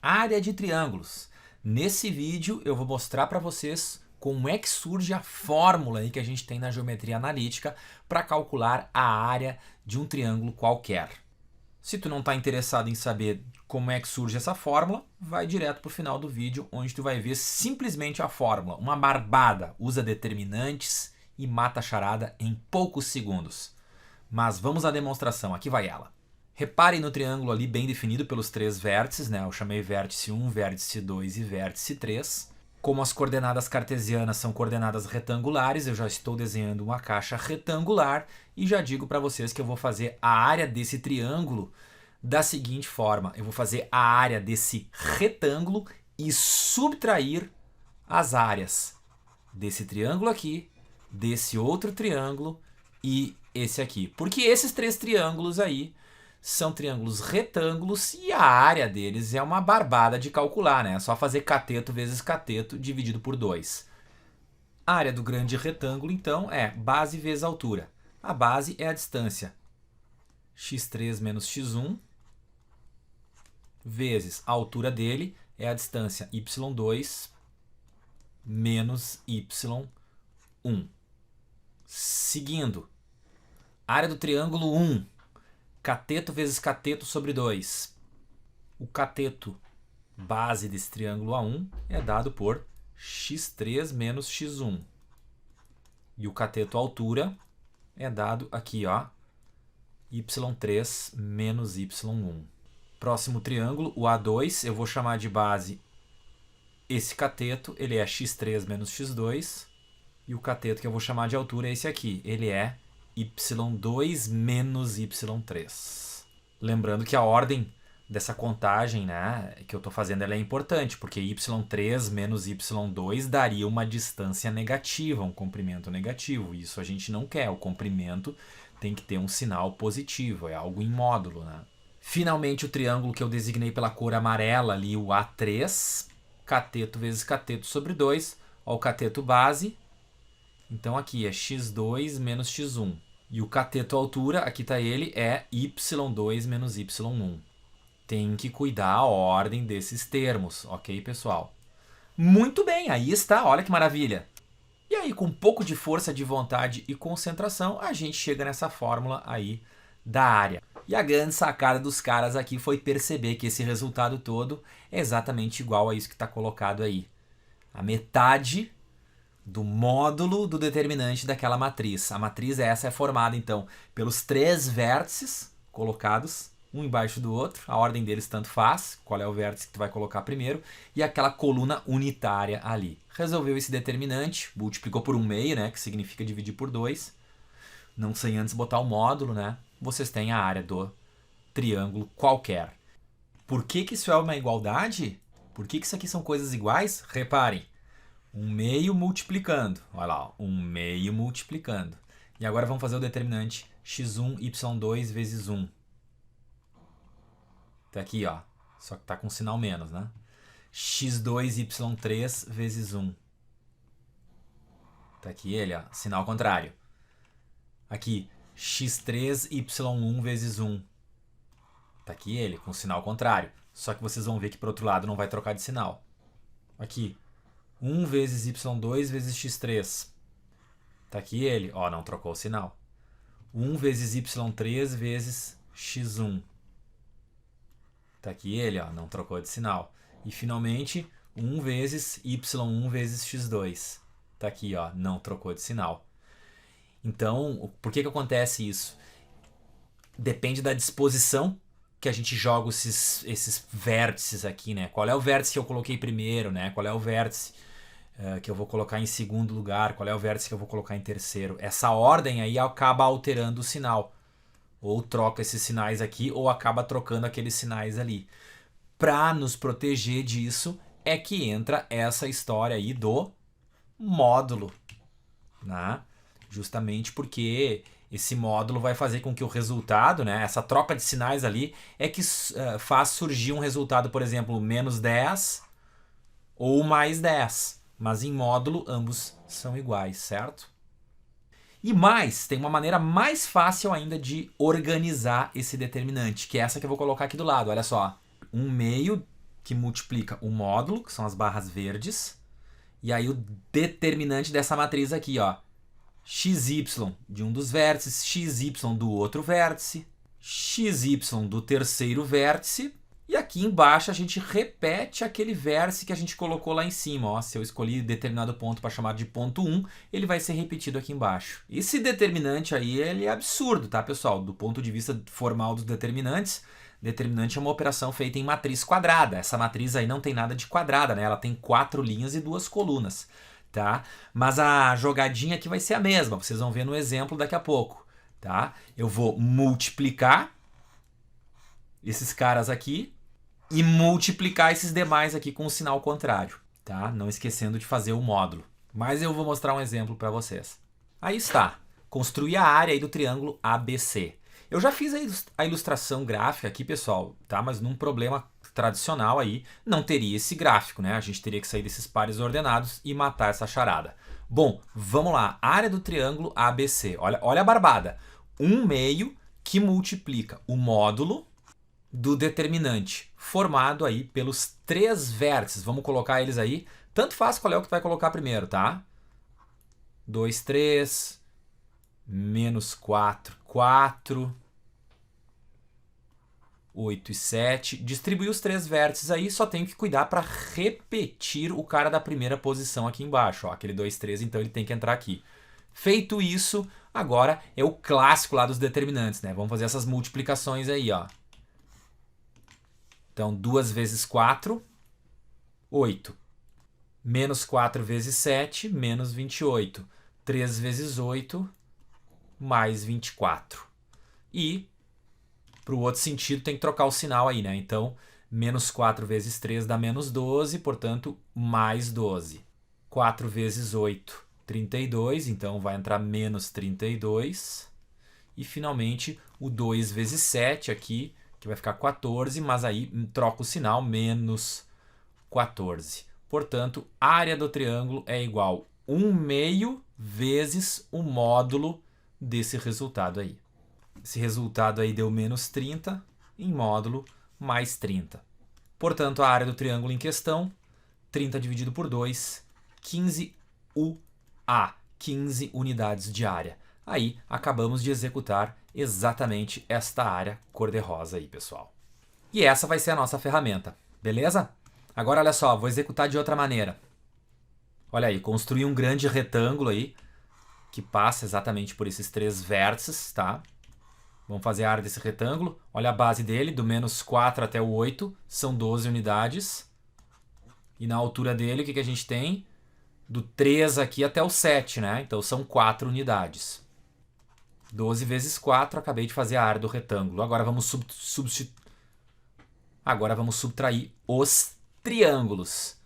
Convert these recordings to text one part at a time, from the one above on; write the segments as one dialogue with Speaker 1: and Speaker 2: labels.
Speaker 1: área de triângulos. Nesse vídeo eu vou mostrar para vocês como é que surge a fórmula aí que a gente tem na geometria analítica para calcular a área de um triângulo qualquer. Se tu não está interessado em saber como é que surge essa fórmula, vai direto para o final do vídeo, onde tu vai ver simplesmente a fórmula. Uma barbada, usa determinantes e mata a charada em poucos segundos. Mas vamos à demonstração, aqui vai ela. Reparem no triângulo ali bem definido pelos três vértices, né? Eu chamei vértice 1, vértice 2 e vértice 3. Como as coordenadas cartesianas são coordenadas retangulares, eu já estou desenhando uma caixa retangular e já digo para vocês que eu vou fazer a área desse triângulo da seguinte forma. Eu vou fazer a área desse retângulo e subtrair as áreas desse triângulo aqui, desse outro triângulo e esse aqui. Porque esses três triângulos aí são triângulos retângulos e a área deles é uma barbada de calcular, né? É só fazer cateto vezes cateto dividido por 2. A área do grande retângulo, então, é base vezes altura. A base é a distância x3 menos x1 vezes a altura dele é a distância y2 menos y1. Seguindo, área do triângulo 1. Cateto vezes cateto sobre 2. O cateto base desse triângulo A1 é dado por x3 menos x1. E o cateto altura é dado aqui, ó, y3 menos y1. Próximo triângulo, o A2, eu vou chamar de base esse cateto, ele é x3 menos x2. E o cateto que eu vou chamar de altura é esse aqui, ele é y2 menos y3. Lembrando que a ordem dessa contagem, né, que eu estou fazendo, ela é importante, porque y3 menos y2 daria uma distância negativa, um comprimento negativo. Isso a gente não quer, o comprimento tem que ter um sinal positivo, é algo em módulo, né? Finalmente, o triângulo que eu designei pela cor amarela ali, o A3, cateto vezes cateto sobre 2, ó, o cateto base. Então aqui é x2 menos x1. E o cateto altura, aqui está ele, é y2 menos y1. Tem que cuidar a ordem desses termos, ok, pessoal? Muito bem, aí está, olha que maravilha. E aí, com um pouco de força de vontade e concentração, a gente chega nessa fórmula aí da área. E a grande sacada dos caras aqui foi perceber que esse resultado todo é exatamente igual a isso que está colocado aí. A metade do módulo do determinante daquela matriz. A matriz essa é formada, então, pelos três vértices colocados, um embaixo do outro, a ordem deles tanto faz, qual é o vértice que tu vai colocar primeiro, e aquela coluna unitária ali. Resolveu esse determinante, multiplicou por 1/2, né, que significa dividir por 2, não sem antes botar o módulo, né, vocês têm a área do triângulo qualquer. Por que que isso é uma igualdade? Por que que isso aqui são coisas iguais? Reparem. 1/2 multiplicando. Olha lá, 1/2 multiplicando. E agora vamos fazer o determinante x1, y2 vezes 1. Tá aqui, ó. Só que tá com sinal menos, né? x2, y3 vezes 1. Tá aqui ele, ó. Sinal contrário. Aqui, x3, y1 vezes 1. Tá aqui ele, com sinal contrário. Só que vocês vão ver que pro outro lado não vai trocar de sinal. Aqui, 1 vezes y2 vezes x3. Tá aqui ele, ó, não trocou o sinal. 1 vezes y3 vezes x1. Tá aqui ele, ó, não trocou de sinal. E finalmente, 1 vezes y1 vezes x2. Tá aqui, ó, não trocou de sinal. Então, por que que acontece isso? Depende da disposição que a gente joga esses vértices aqui, né? Qual é o vértice que eu coloquei primeiro, né? Qual é o vértice que eu vou colocar em segundo lugar, qual é o vértice que eu vou colocar em terceiro. Essa ordem aí acaba alterando o sinal. Ou troca esses sinais aqui, ou acaba trocando aqueles sinais ali. Para nos proteger disso, é que entra essa história aí do módulo, né? Justamente porque esse módulo vai fazer com que o resultado, né, essa troca de sinais ali, é que faz surgir um resultado, por exemplo, menos 10 ou mais 10. Mas em módulo, ambos são iguais, certo? E mais, tem uma maneira mais fácil ainda de organizar esse determinante, que é essa que eu vou colocar aqui do lado. Olha só, 1/2 que multiplica o módulo, que são as barras verdes, e aí o determinante dessa matriz aqui, ó, xy de um dos vértices, xy do outro vértice, xy do terceiro vértice, e aqui embaixo a gente repete aquele vértice que a gente colocou lá em cima. Ó. Se eu escolhi determinado ponto para chamar de ponto 1, ele vai ser repetido aqui embaixo. Esse determinante aí ele é absurdo, tá, pessoal? Do ponto de vista formal dos determinantes, determinante é uma operação feita em matriz quadrada. Essa matriz aí não tem nada de quadrada, né? Ela tem 4 linhas e 2 colunas, tá? Mas a jogadinha aqui vai ser a mesma, vocês vão ver no exemplo daqui a pouco, tá? Eu vou multiplicar esses caras aqui e multiplicar esses demais aqui com o sinal contrário, tá? Não esquecendo de fazer o módulo. Mas eu vou mostrar um exemplo para vocês. Aí está. Construir a área aí do triângulo ABC. Eu já fiz a ilustração gráfica aqui, pessoal, tá? Mas num problema tradicional aí, não teria esse gráfico, né? A gente teria que sair desses pares ordenados e matar essa charada. Bom, vamos lá. Área do triângulo ABC. Olha a barbada. 1/2 que multiplica o módulo do determinante, formado aí pelos 3 vértices. Vamos colocar eles aí. Tanto faz qual é o que tu vai colocar primeiro, tá? 2, 3, menos 4, 4, 8 e 7. Distribuir os 3 vértices aí, só tenho que cuidar para repetir o cara da primeira posição aqui embaixo. Ó, aquele 2, 3, então ele tem que entrar aqui. Feito isso, agora é o clássico lá dos determinantes, né? Vamos fazer essas multiplicações aí, ó. Então, 2 vezes 4, 8. Menos 4 vezes 7, menos 28. 3 vezes 8, mais 24. E, para o outro sentido, tem que trocar o sinal aí, né? Então, menos 4 vezes 3 dá menos 12, portanto, mais 12. 4 vezes 8, 32, então vai entrar menos 32. E, finalmente, o 2 vezes 7 aqui, que vai ficar 14, mas aí troca o sinal, menos 14. Portanto, a área do triângulo é igual a 1/2 vezes o módulo desse resultado aí. Esse resultado aí deu menos 30, em módulo, mais 30. Portanto, a área do triângulo em questão, 30 dividido por 2, 15 UA, 15 unidades de área. Aí, acabamos de executar exatamente esta área cor-de-rosa aí, pessoal. E essa vai ser a nossa ferramenta, beleza? Agora, olha só, vou executar de outra maneira. Olha aí, construir um grande retângulo aí, que passa exatamente por esses 3 vértices, tá? Vamos fazer a área desse retângulo. Olha a base dele, do menos 4 até o 8, são 12 unidades. E na altura dele, o que a gente tem? Do 3 aqui até o 7, né? Então, são 4 unidades. 12 vezes 4, acabei de fazer a área do retângulo. Agora vamos subtrair os triângulos.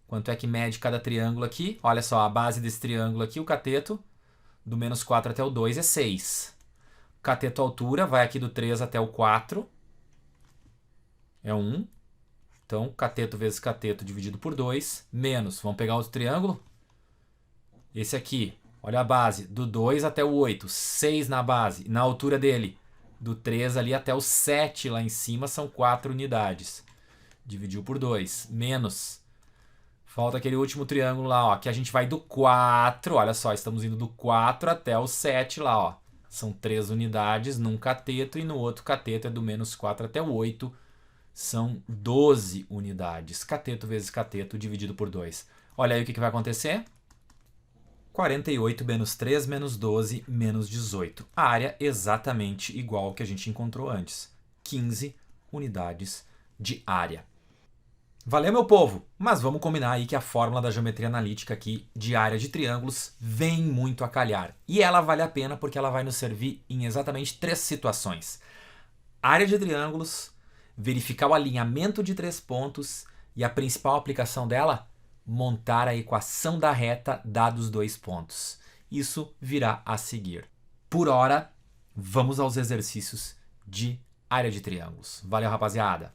Speaker 1: Quanto é que mede cada triângulo aqui? Olha só, a base desse triângulo aqui, o cateto, do menos 4 até o 2 é 6. Cateto altura vai aqui do 3 até o 4. É 1. Então, cateto vezes cateto dividido por 2, menos, vamos pegar outro triângulo? Esse aqui. Olha a base, do 2 até o 8, 6 na base. Na altura dele, do 3 ali até o 7 lá em cima, são 4 unidades. Dividiu por 2, menos. Falta aquele último triângulo lá, ó, que a gente vai do 4, olha só, estamos indo do 4 até o 7 lá, ó. São 3 unidades num cateto e no outro cateto é do menos 4 até o 8. São 12 unidades. Cateto vezes cateto dividido por 2. Olha aí o que vai acontecer. 48 menos 3 menos 12 menos 18. A área exatamente igual ao que a gente encontrou antes. 15 unidades de área. Valeu, meu povo! Mas vamos combinar aí que a fórmula da geometria analítica aqui de área de triângulos vem muito a calhar. E ela vale a pena porque ela vai nos servir em exatamente 3 situações. Área de triângulos, verificar o alinhamento de 3 pontos e a principal aplicação dela, montar a equação da reta dados 2 pontos. Isso virá a seguir. Por hora, vamos aos exercícios de área de triângulos. Valeu, rapaziada!